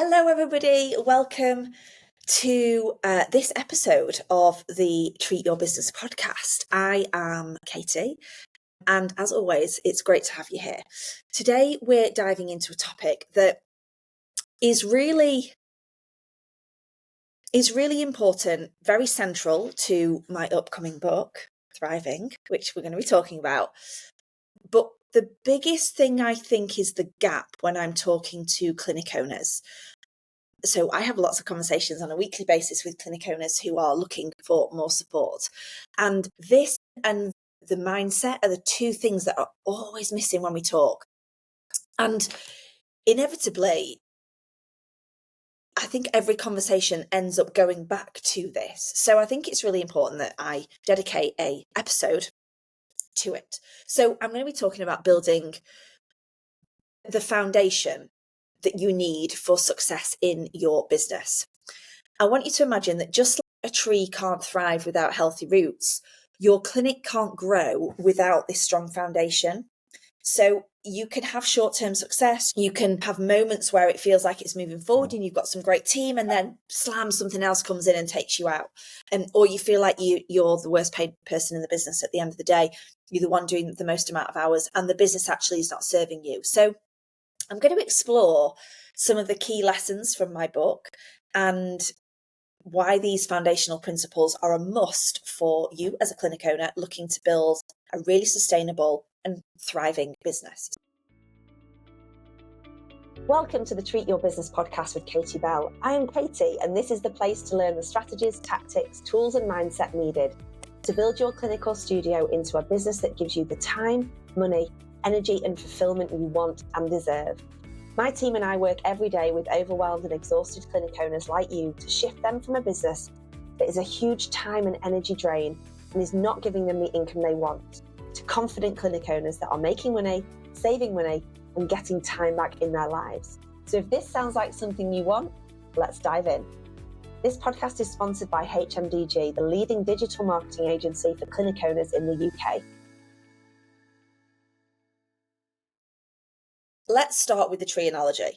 Hello, everybody. Welcome to this episode of the Treat Your Business podcast. I am Katie, and as always, it's great to have you here. Today, we're diving into a topic that is really important, very central to my upcoming book, Thriving, which we're going to be talking about. But the biggest thing I think is the gap when I'm talking to clinic owners. So I have lots of conversations on a weekly basis with clinic owners who are looking for more support. And this and the mindset are the two things that are always missing when we talk. And inevitably, I think every conversation ends up going back to this. So I think it's really important that I dedicate an episode to it. So I'm going to be talking about building the foundation that you need for success in your business. I want you to imagine that just like a tree can't thrive without healthy roots, your clinic can't grow without this strong foundation. So you can have short-term success. You can have moments where it feels like it's moving forward and you've got some great team, and then slam, something else comes in and takes you out. Or you feel like you're the worst paid person in the business at the end of the day. You're the one doing the most amount of hours and the business actually is not serving you. So I'm going to explore some of the key lessons from my book and why these foundational principles are a must for you as a clinic owner looking to build a really sustainable and thriving business. Welcome to the Treat Your Business podcast with Katie Bell. I am Katie, and this is the place to learn the strategies, tactics, tools, and mindset needed to build your clinic or studio into a business that gives you the time, money, energy, and fulfillment you want and deserve. My team and I work every day with overwhelmed and exhausted clinic owners like you to shift them from a business that is a huge time and energy drain and is not giving them the income they want, to confident clinic owners that are making money, saving money, and getting time back in their lives. So if this sounds like something you want, let's dive in. This podcast is sponsored by HMDG, the leading digital marketing agency for clinic owners in the UK. Let's start with the tree analogy.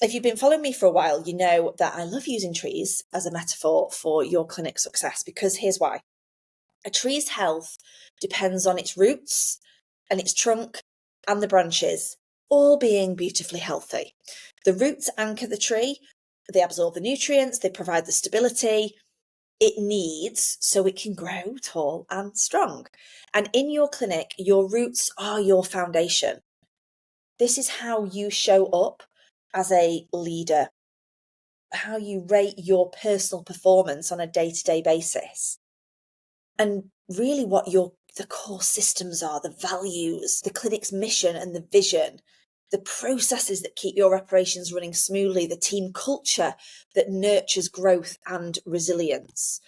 If you've been following me for a while, you know that I love using trees as a metaphor for your clinic success, because here's why. A tree's health depends on its roots and its trunk and the branches all being beautifully healthy. The roots anchor the tree, they absorb the nutrients, they provide the stability it needs so it can grow tall and strong. And in your clinic, your roots are your foundation. This is how you show up as a leader, how you rate your personal performance on a day-to-day basis, and really what the core systems are, the values, the clinic's mission and the vision, the processes that keep your operations running smoothly, the team culture that nurtures growth and resilience.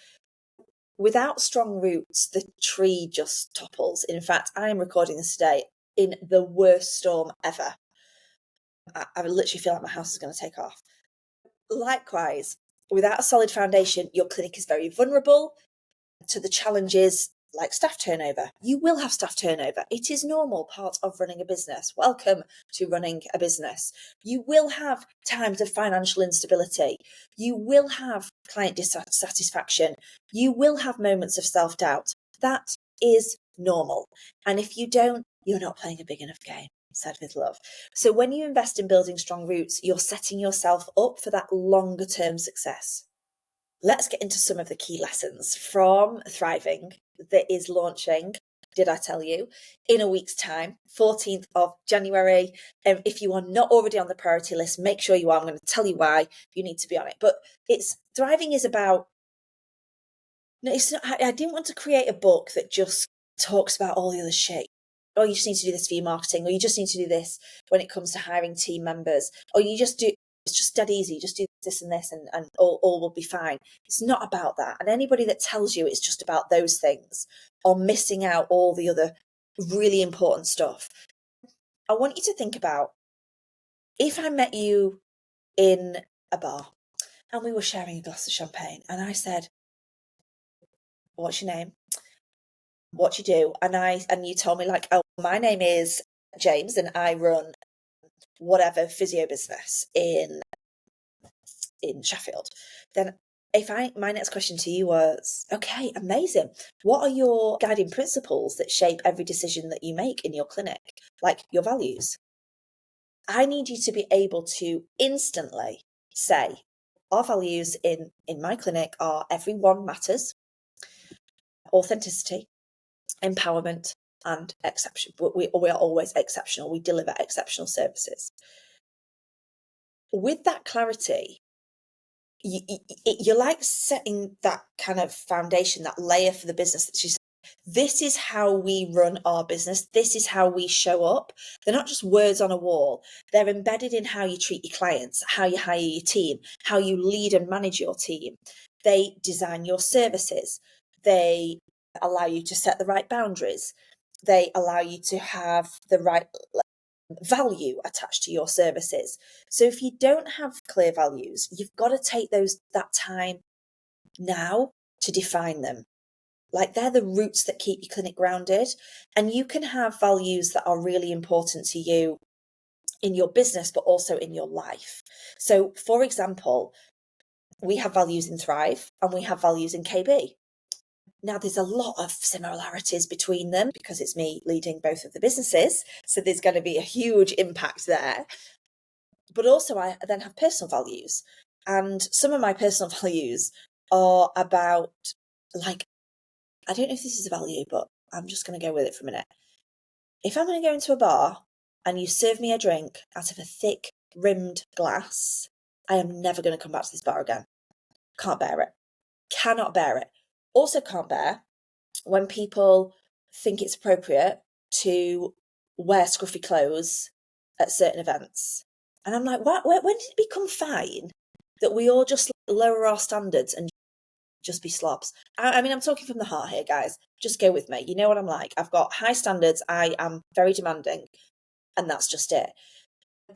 Without strong roots, the tree just topples. In fact, I am recording this today in the worst storm ever. I literally feel like my house is going to take off. Likewise, without a solid foundation, your clinic is very vulnerable to the challenges like staff turnover. You will have staff turnover. It is normal part of running a business. Welcome to running a business. You will have times of financial instability. You will have client dissatisfaction. You will have moments of self-doubt. That is normal. And if you don't, you're not playing a big enough game. Said with love. So when you invest in building strong roots, you're setting yourself up for that longer term success. Let's get into some of the key lessons from Thriving that is launching, did I tell you, in a week's time, 14th of January. If you are not already on the priority list, make sure you are. I'm going to tell you why you need to be on it. But Thriving is about, no, it's not, I didn't want to create a book that just talks about all the other shit. Oh, you just need to do this for your marketing, or you just need to do this when it comes to hiring team members, or it's just dead easy, just do this and this and all will be fine. It's not about that. And anybody that tells you it's just about those things are missing out all the other really important stuff. I want you to think about if I met you in a bar and we were sharing a glass of champagne and I said, what's your name? What you do? And you told me like, oh, my name is James and I run whatever physio business in in Sheffield, then my next question to you was, okay, amazing. What are your guiding principles that shape every decision that you make in your clinic? Like your values. I need you to be able to instantly say, our values in my clinic are everyone matters, authenticity, empowerment, and exception. We are always exceptional. We deliver exceptional services. With that clarity, you're like setting that kind of foundation, that layer for the business. That she's, this is how we run our business. This is how we show up. They're not just words on a wall. They're embedded in how you treat your clients, how you hire your team, how you lead and manage your team. They design your services. They allow you to set the right boundaries. They allow you to have the right value attached to your services. So if you don't have clear values, you've got to take that time now to define them. Like, they're the roots that keep your clinic grounded. And you can have values that are really important to you in your business, but also in your life. So for example, we have values in Thrive and we have values in KB. Now, there's a lot of similarities between them because it's me leading both of the businesses. So there's going to be a huge impact there. But also I then have personal values. And some of my personal values are about, like, I don't know if this is a value, but I'm just going to go with it for a minute. If I'm going to go into a bar and you serve me a drink out of a thick rimmed glass, I am never going to come back to this bar again. Can't bear it. Cannot bear it. Also can't bear when people think it's appropriate to wear scruffy clothes at certain events. And I'm like, when did it become fine that we all just lower our standards and just be slobs? I mean, I'm talking from the heart here, guys. Just go with me. You know what I'm like. I've got high standards. I am very demanding. And that's just it.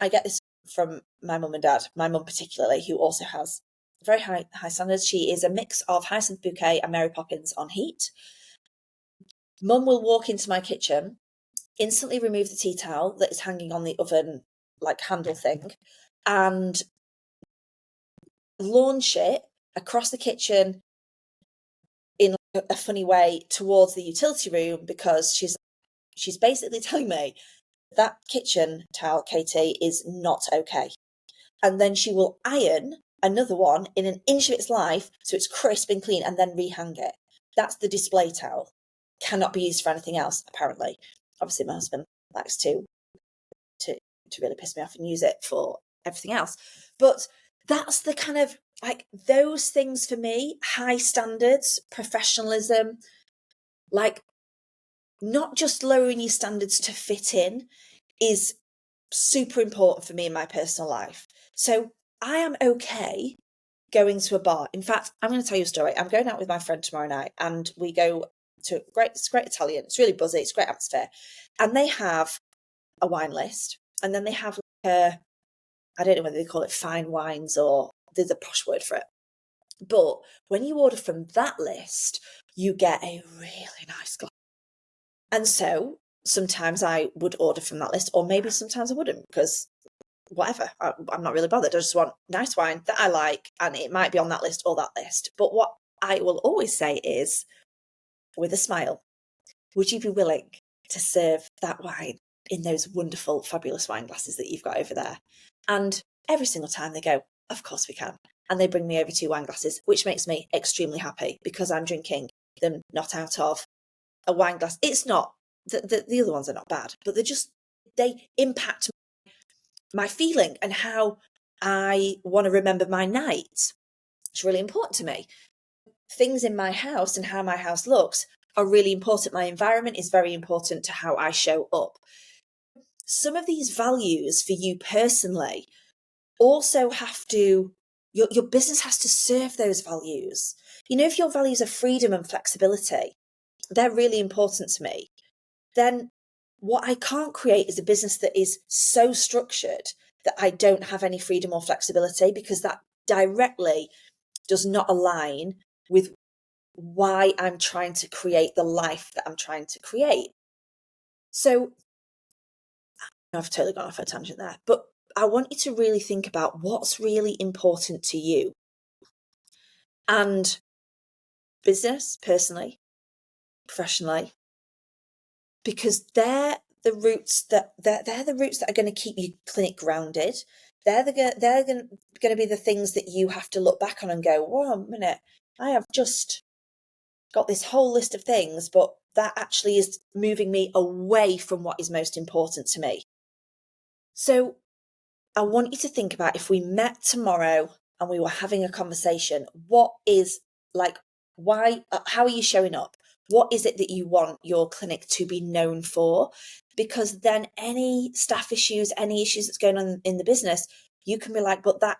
I get this from my mum and dad, my mum particularly, who also has very high standards. She is a mix of Hyacinth Bouquet and Mary Poppins on heat. Mum will walk into my kitchen, instantly remove the tea towel that is hanging on the oven, like, handle thing, and launch it across the kitchen in a funny way towards the utility room, because she's basically telling me that kitchen towel, Katie, is not okay. And then she will iron another one in an inch of its life so it's crisp and clean, and then rehang it. That's the display towel. Cannot be used for anything else, apparently. Obviously, my husband likes to really piss me off and use it for everything else. But that's the kind of, like, those things for me, high standards, professionalism, like, not just lowering your standards to fit in, is super important for me in my personal life. So I am okay going to a bar. In fact, I'm going to tell you a story. I'm going out with my friend tomorrow night, and we go to it's great Italian. It's really buzzy. It's great atmosphere. And they have a wine list. And then they have like I don't know whether they call it fine wines or there's a posh word for it. But when you order from that list, you get a really nice glass. And so sometimes I would order from that list, or maybe sometimes I wouldn't, because whatever, I'm not really bothered. I just want nice wine that I like, and it might be on that list or that list. But what I will always say is, with a smile, would you be willing to serve that wine in those wonderful, fabulous wine glasses that you've got over there? And every single time they go, of course we can. And they bring me over 2 wine glasses, which makes me extremely happy, because I'm drinking them not out of a wine glass. It's not, the other ones are not bad, but they impact my feeling and how I want to remember my night. It's really important to me. Things in my house and how my house looks are really important. My environment is very important to how I show up. Some of these values for you personally also have to, your business has to serve those values. You know, if your values are freedom and flexibility, they're really important to me, then what I can't create is a business that is so structured that I don't have any freedom or flexibility, because that directly does not align with why I'm trying to create the life that I'm trying to create. So I've totally gone off a tangent there, but I want you to really think about what's really important to you. And business, personally, professionally, because they're the roots that are going to keep your clinic grounded. They're going to be the things that you have to look back on and go, whoa, a minute, I have just got this whole list of things, but that actually is moving me away from what is most important to me. So I want you to think about, if we met tomorrow and we were having a conversation, what is, like, why, how are you showing up? What is it that you want your clinic to be known for? Because then any staff issues, any issues that's going on in the business, you can be like, but that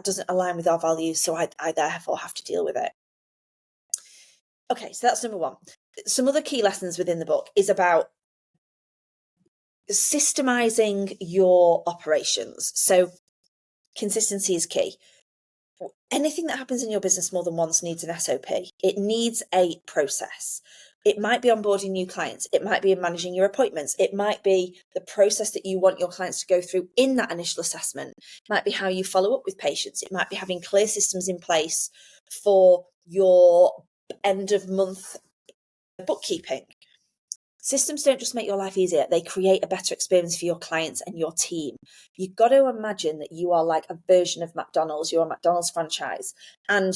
doesn't align with our values, so I therefore have to deal with it. Okay, so that's number one. Some other key lessons within the book is about systemizing your operations. So consistency is key. Anything that happens in your business more than once needs an SOP. It needs a process. It might be onboarding new clients. It might be managing your appointments. It might be the process that you want your clients to go through in that initial assessment. It might be how you follow up with patients. It might be having clear systems in place for your end of month bookkeeping. Systems don't just make your life easier, they create a better experience for your clients and your team. You've got to imagine that you are like a version of McDonald's, you're a McDonald's franchise. And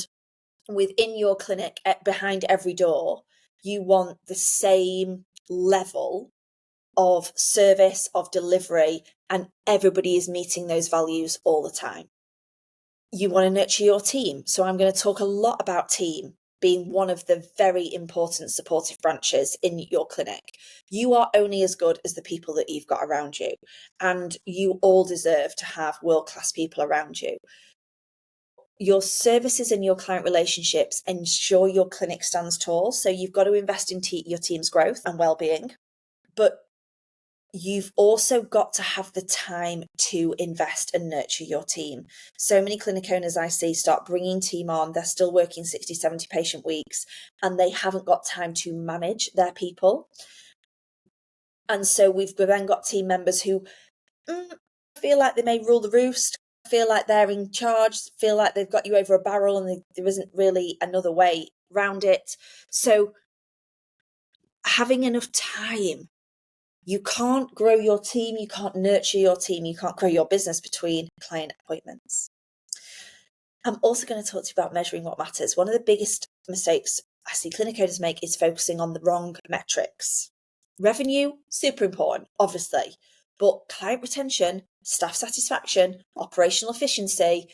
within your clinic, behind every door, you want the same level of service, of delivery, and everybody is meeting those values all the time. You want to nurture your team. So I'm going to talk a lot about team being one of the very important supportive branches in your clinic. You are only as good as the people that you've got around you, and you all deserve to have world-class people around you. Your services and your client relationships ensure your clinic stands tall, so you've got to invest in your team's growth and well-being, but you've also got to have the time to invest and nurture your team. So many clinic owners I see start bringing team on, they're still working 60, 70 patient weeks, and they haven't got time to manage their people. And so we've then got team members who feel like they may rule the roost, feel like they're in charge, feel like they've got you over a barrel, and there isn't really another way around it. So having enough time. You can't grow your team, you can't nurture your team, you can't grow your business between client appointments. I'm also going to talk to you about measuring what matters. One of the biggest mistakes I see clinic owners make is focusing on the wrong metrics. Revenue, super important, obviously, but client retention, staff satisfaction, operational efficiency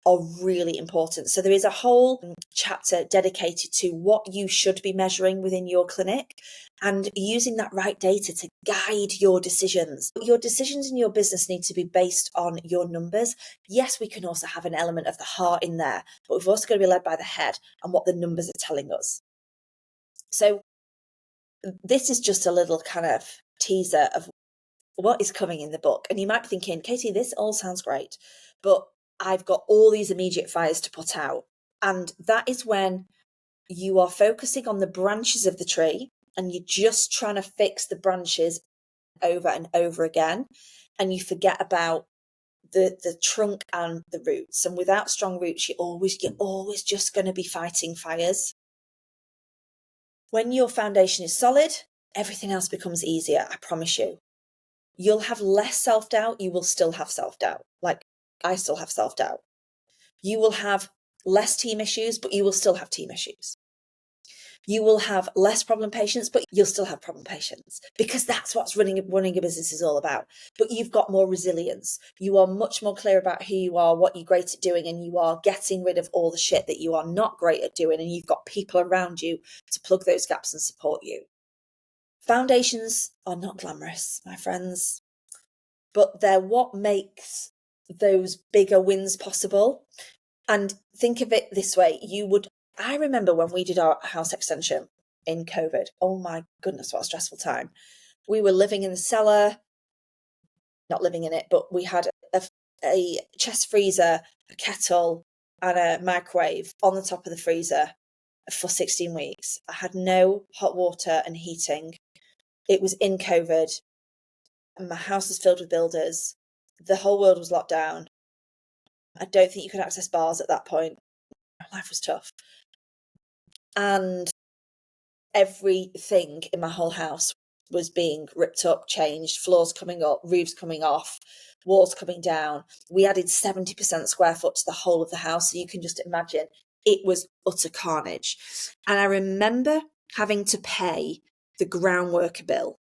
are really important. So there is a whole chapter dedicated to what you should be measuring within your clinic and using that right data to guide your decisions. Your decisions in your business need to be based on your numbers. Yes, we can also have an element of the heart in there, but we've also got to be led by the head and what the numbers are telling us. So this is just a little kind of teaser of what is coming in the book. And you might be thinking, Katie, this all sounds great, but I've got all these immediate fires to put out. And that is when you are focusing on the branches of the tree and you're just trying to fix the branches over and over again. And you forget about the trunk and the roots. And without strong roots, you're always just going to be fighting fires. When your foundation is solid, everything else becomes easier, I promise you. You'll have less self-doubt. You will still have self-doubt. Like I still have self-doubt. You will have less team issues, but you will still have team issues. You will have less problem patients, but you'll still have problem patients, because that's what running a business is all about. But you've got more resilience. You are much more clear about who you are, what you're great at doing, and you are getting rid of all the shit that you are not great at doing, and you've got people around you to plug those gaps and support you. Foundations are not glamorous, my friends, but they're what makes those bigger wins possible. And think of it this way. I remember when we did our house extension in COVID. Oh my goodness, what a stressful time. We were living in the cellar, not living in it, but we had a chest freezer, a kettle, and a microwave on the top of the freezer for 16 weeks. I had no hot water and heating. It was in COVID. And my house was filled with builders. The whole world was locked down. I don't think you could access bars at that point. Life was tough. And everything in my whole house was being ripped up, changed, floors coming up, roofs coming off, walls coming down. We added 70% square foot to the whole of the house. So you can just imagine it was utter carnage. And I remember having to pay the ground worker bill.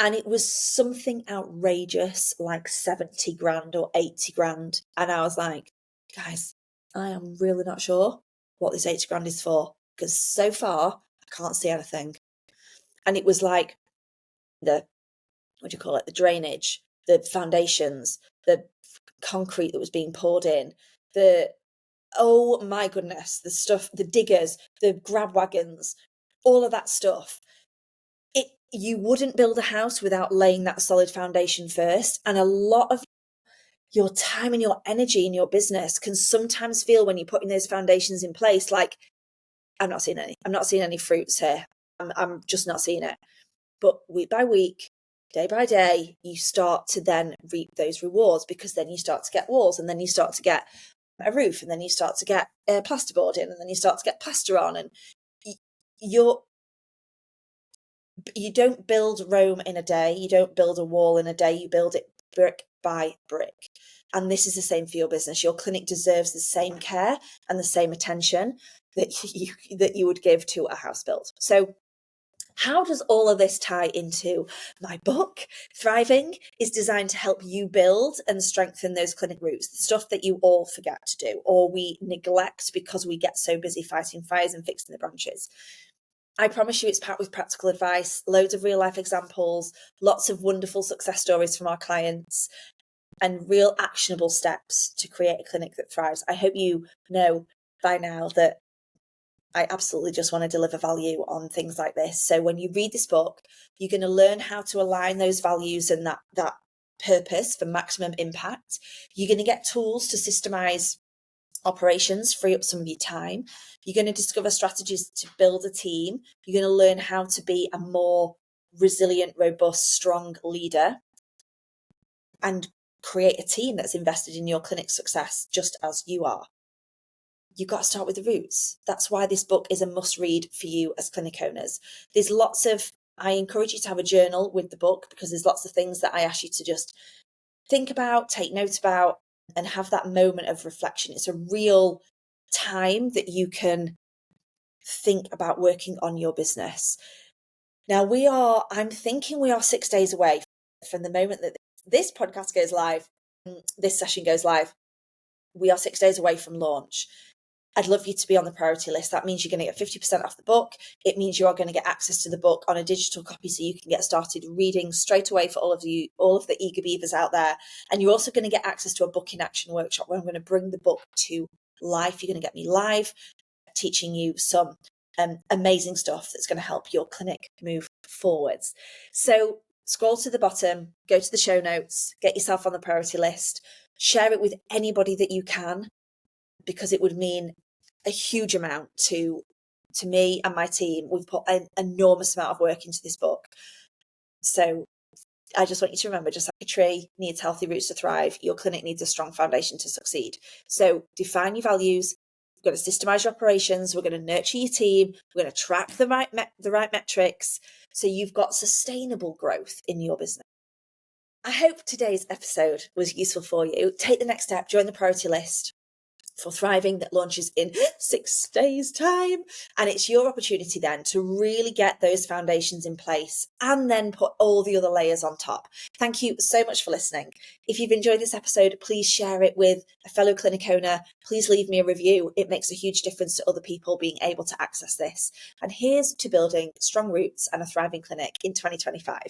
And it was something outrageous, like 70 grand or 80 grand. And I was like, guys, I am really not sure what this 80 grand is for, because so far I can't see anything. And it was like the drainage, the foundations, the concrete that was being poured in, oh my goodness, the stuff, the diggers, the grab wagons, all of that stuff. You wouldn't build a house without laying that solid foundation first. And a lot of your time and your energy in your business can sometimes feel, when you're putting those foundations in place, like, I'm not seeing any fruits here. I'm just not seeing it. But week by week, day by day, you start to then reap those rewards, because then you start to get walls, and then you start to get a roof, and then you start to get plasterboard in, and then you start to get plaster on. And you don't build Rome in a day. You don't build a wall in a day. You build it brick by brick. And this is the same for your business. Your clinic deserves the same care and the same attention that you would give to a house build. So how does all of this tie into my book? Thriving is designed to help you build and strengthen those clinic roots, the stuff that you all forget to do, or we neglect because we get so busy fighting fires and fixing the branches. I promise you it's packed with practical advice, loads of real life examples, lots of wonderful success stories from our clients, and real actionable steps to create a clinic that thrives. I hope you know by now that I absolutely just want to deliver value on things like this. So when you read this book, you're going to learn how to align those values and that purpose for maximum impact. You're going to get tools to systemize operations, free up some of your time. You're going to discover strategies to build a team. You're going to learn how to be a more resilient, robust, strong leader, and create a team that's invested in your clinic success just as you are. You've got to start with the roots. That's why this book is a must read for you as clinic owners. I encourage you to have a journal with the book, because there's lots of things that I ask you to just think about, take notes about, and have that moment of reflection. It's a real time that you can think about working on your business. Now I'm thinking we are 6 days away from the moment that this podcast goes live, this session goes live. We are 6 days away from launch. I'd love you to be on the priority list. That means you're going to get 50% off the book. It means you are going to get access to the book on a digital copy, so you can get started reading straight away for all of the eager beavers out there. And you're also going to get access to a book in action workshop where I'm going to bring the book to life. You're going to get me live, teaching you some amazing stuff that's going to help your clinic move forwards. So scroll to the bottom, go to the show notes, get yourself on the priority list, share it with anybody that you can, because it would mean a huge amount to me and my team. We've put an enormous amount of work into this book. So I just want you to remember, just like a tree needs healthy roots to thrive, your clinic needs a strong foundation to succeed. So define your values. We're going to systemize your operations. We're going to nurture your team. We're going to track the right metrics, so you've got sustainable growth in your business. I hope today's episode was useful for you. Take the next step, join the priority list for Thriving that launches in 6 days' time. And it's your opportunity then to really get those foundations in place and then put all the other layers on top. Thank you so much for listening. If you've enjoyed this episode, please share it with a fellow clinic owner. Please leave me a review. It makes a huge difference to other people being able to access this. And here's to building strong roots and a thriving clinic in 2025.